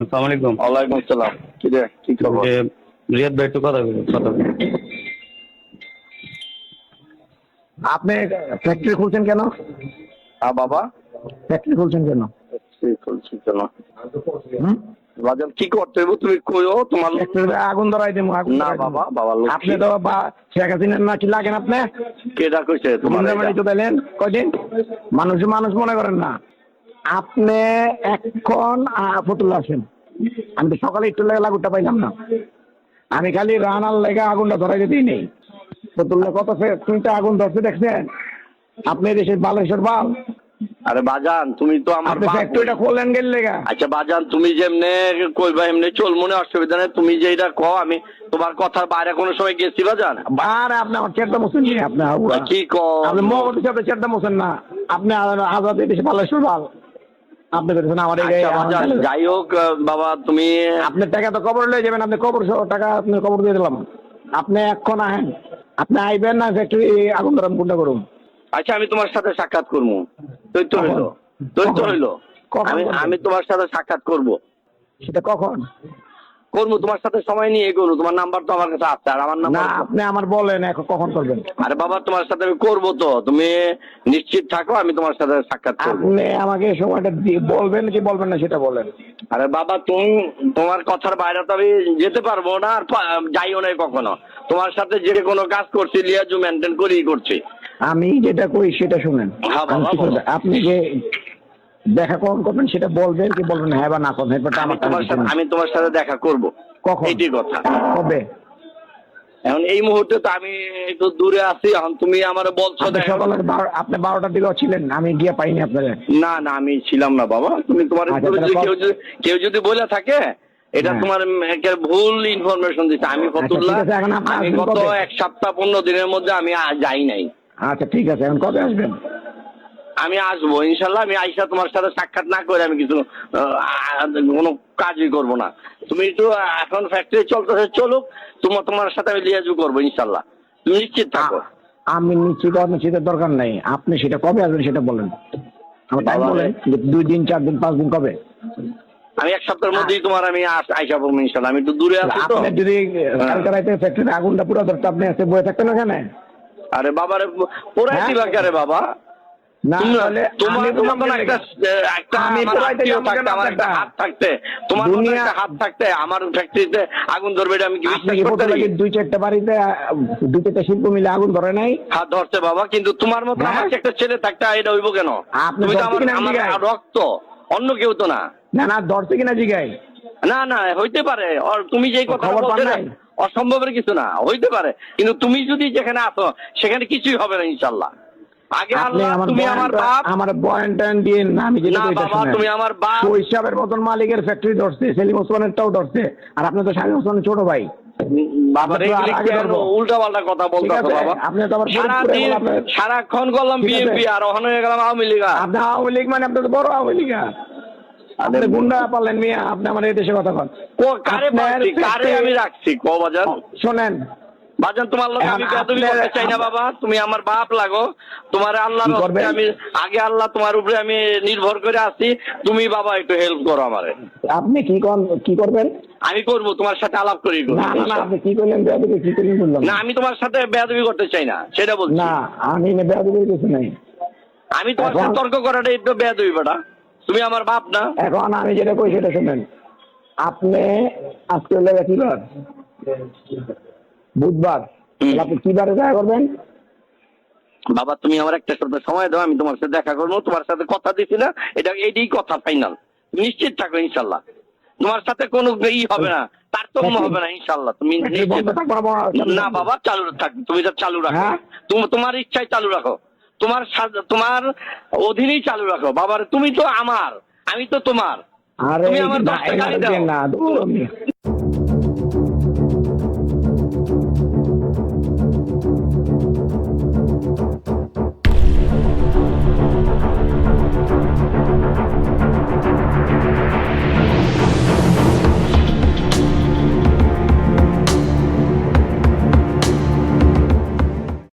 আসসালামু আলাইকুম। ওয়ালাইকুম আসসালাম। কি রে, কি খবর? যে রিয়াদ ভাই একটু কথা বলুন। আপনি ফ্যাক্টরি খুলছেন কেন? বাবা, ফ্যাক্টরি খুলছেন কেন? কি করছিস কেন? হুম? বাজান কি করতে হবে তুমি কইও তোমার। ফ্যাক্টরিতে আগুন ধরাই দেবো, আগুন না ধরাই দেবো। বাবা, বাবা লোক আপনি তো শেখ হাসিনার নাকি লাগেন আপনি? কেডা কইছে তোমার গুন্ডামারি তো পেলেন কয়দিন, মানুষ মনে করেন না। আপনি এখন ফতুল্লা আসেন, আমি তো সকালে একটু লেগে লাগুটা পাইলাম না। আমি খালি রানার লেগে আগুনটা ধরাই দিতেই নেই। ফতুল্লা কত ফ্যাক্টরিতে আগুন ধরছে দেখছেন? আপনি দেশের বালেশ্বর বাল, আরে বাজান তুমি তো আমার আপনি বাপ। ফ্যাক্টরিটা খোলেন গেল লেগা। আচ্ছা বাজান, তুমি যেমনে কইবা এমনি চল, মনে অসুবিধা নেই। তুমি যেটা কও, আমি তোমার কথার বাইরে কোনো সময় গেছি বাজান? আরে আপনি আমার চেয়ারটা মোছেন নি, আপনি কি কও? আপনি মগজ হিসাবে চেয়ারটা মোছেন না। আপনি আজাদ দেশে বালেশ্বর বাল, আপনি বলছেন আমার আচ্ছা বাজান, যাই হোক বাবা, তুমি আপনার টাকা তো কবর লয়ে যাবেন, আপনি কবর সহ টাকা আপনি কবর দিয়ে দিলাম। আপনি এখন আহেন, আপনি আইবেন না ফ্যাক্টরি আগুন ধরাম কোনটা করুন। আচ্ছা আমি তোমার সাথে সাক্ষাৎ করবো। তুই তো হইলো, তুই তো হইলো। কখন আমি করবেন? আমি তোমার সাথে সাক্ষাৎ করবো। সেটা কখন করবো তোমার সাথে সময় নিয়ে করবো। তোমার নাম্বার তো আমার কাছে আছে, আর আমার না? নাম্বার। আপনি আমার বলেন এখন কখন করবেন। আরে বাবা, তোমার সাথে আমি করবো তো, তুমি নিশ্চিত থাকো, আমি তোমার সাথে সাক্ষাৎ করবো। আপনি আমাকে সময়টা বলবেন কি বলবেন না সেটা বলেন। আরে বাবা, তুমি তোমার কথার বাইরে তো আমি যেতে পারবো না, আর যাইও না কখনো। তোমার সাথে যে কোনো কাজ করছি লিয়াজু মেনটেন করেই করছি। আমি যেটা কই সেটা শুনেন। হ্যাঁ বাবা, আমি কি বলো। করব? আপনি যে দেখা কখন করবেন সেটা বলবেন কি বলবেন না, হ্যাঁ বা না করবেন, এরপরটা আমি আমার তোমার সাথে আমি তোমার সাথে দেখা করব। কখন এইটাই কথা। কবে? এখন এই মুহূর্তে তো আমি একটু দূরে আছি। এখন তুমি আমার বলছো আপনি দেখা। সকালে আপনি 12টার দিকে ছিলেন, আমি গিয়ে পাইনি আপনাদের। না না, আমি ছিলাম না বাবা। তুমি তোমার আচ্ছা, তাহলে কেউ যদি বলে থাকে এটা হ্যাঁ। তোমার একটা ভুল ইনফরমেশন দিচ্ছে। আমি ফতুল্লাহ, ঠিক আছে, এখন আপনি আমি আসবেন গত কবে? 1 সপ্তাহ 15 দিনের মধ্যে আমি যাই নাই। আচ্ছা ঠিক আছে, এখন কবে আসবেন? আমি আসবো ইনশাল্লাহ। আমি আইসা তোমার সাথে সাক্ষাৎ না করে আমি কিছু কোনো কাজই করব না। তুমি একটু এখন ফ্যাক্টরি চলতেছে, চলুক। তোমার সাথে আমি লিয়াজু করবো ইনশাল্লাহ, তুমি নিশ্চিত থাকো। আমি নিশ্চিতের দরকার নাই, আপনি সেটা কবে আসবেন সেটা বলেন। আমার টাইম বাবা, বলেন, 2 দিন 4 দিন 5 দিন কবে? আমি 1 সপ্তাহের মধ্যেই তোমার আমি আইসা পড়বো ইনশাল্লাহ। আমি একটু দূরে আছি তো। আপনি যদি কালকে রাতে ফ্যাক্টরিতে আগুনটা পুরো ধরতে আপনি এসে বয়ে থাকতেন ওখানে? আরে বাবারে, পোড়াই দিবা কে বাবা? না তাহলে তোমার মতন একটা আমি আমার পোড়াইতে আত্মীয় যাবো থাকতে, কেন আমার একটা আপনারটা? হাত থাকতে, তোমার মতো দুনিয়া- একটা হাত থাকতে আমার ফ্যাক্টরিতে আগুন ধরবে, এটা আমি কি আপনি বিশ্বাস কি করতে পারি? 2-4টা বাড়িতে 2-4টা শিল্প মিলে আগুন ধরে নাই? হাত ধরছে বাবা, কিন্তু তোমার মতো হ্যাঁ? আমার যে একটা ছেলে থাকতে এটা হইব কেন? আপনি তুমি তো ধরছে কিনা আমার জিগায়? রক্ত, অন্য কেউ তো না। না ধরছে কিনা জিগাই? না না, হইতে পারে। তুমি যেই কথা খবর পান বলছো না, নাই? অসম্ভবের কিছু না, হইতে পারে। কিন্তু তুমি যদি যেখানে আছো সেখানে কিছুই হবে না ইনশাল্লাহ। আগে আপনি আল্লাহ, তুমি আমার বাপ। আমার বয়ান দিয়ে না, আমি যেটা না কইতা বাবা, শুনেন। তুমি আমার বাপ। হিসাবের মতন মালিকের ফ্যাক্টরি ধরছে, সেলিম ওসমানেরটাও ধরছে, আর আপনি তো শামীম ওসমানের ছোট ভাই। বাবা আপনি তো আর আগে ধরবো। উল্টা পাল্টা কথা ঠিক বলতেছো আছে, বাবা। আপনি তো আবার সারাদিন সারাক্ষণ করলাম ঠিক আছে। বিএনপি, আর ওখানে হয়ে গেলাম আওয়ামী লীগ। আপনি আওয়ামী লীগ মানে আপনি তো বড় আওয়ামী লীগ। আপনি গুন্ডা পারলেন মিয়া, আপনি আমার এই দেশে কথা কন। কারে পাচ্ছি, কারে আমি রাখছি ক বাজান? শোনেন বাজান, তোমার লোক আমি বেয়াদবি করতে চাই না বাবা। তুমি আমার বাপ লাগো। তোমার আল্লাহর কি করবেন? হস্তে আমি আগে আল্লাহ তোমার উপরে আমি নির্ভর করে আছি। তুমি বাবা একটু হেল্প করো আমারে। আপনি কি করবেন? আমি করবো, তোমার সাথে আলাপ করি। না আপনি কি করলেন বেয়াদবি, কি করলেন বললাম না, আমি তোমার সাথে বেয়াদবি করতে চাই না, সেটা বলছি। না, আমি বেয়াদবি কিছু নাই। আমি তোমার সাথে তর্ক করাটা একটু বেয়াদবি বেটা। তুমি আমার বাপ না? এখন আমি যেটা কই সেটা শুনেন। আপনি আজকে লেগে কি বার? বুধবার। তাহলে আপনি কি বারে দেখা করবেন? বাবা, তুমি আমার একটা সপ্তাহ সময় দাও, আমি তোমার সাথে দেখা করবো। তোমার সাথে কথা দিছি না, এইটাই কথা ফাইনাল। নিশ্চিত থাকো ইনশাল্লাহ, তোমার সাথে কোনো হবে না, তারতম্য হবে না ইনশাল্লাহ। তুমি নিশ্চিত না বাবা, চালু থাক, তুমি এটা চালু রাখো। হ্যাঁ? তোমার ইচ্ছায় চালু রাখো, তোমার অধীনেই চালু রাখো বাবার। তুমি তো আমার, আমি তো তোমার। আরে তুমি আমার 10 টাকা না দাও। না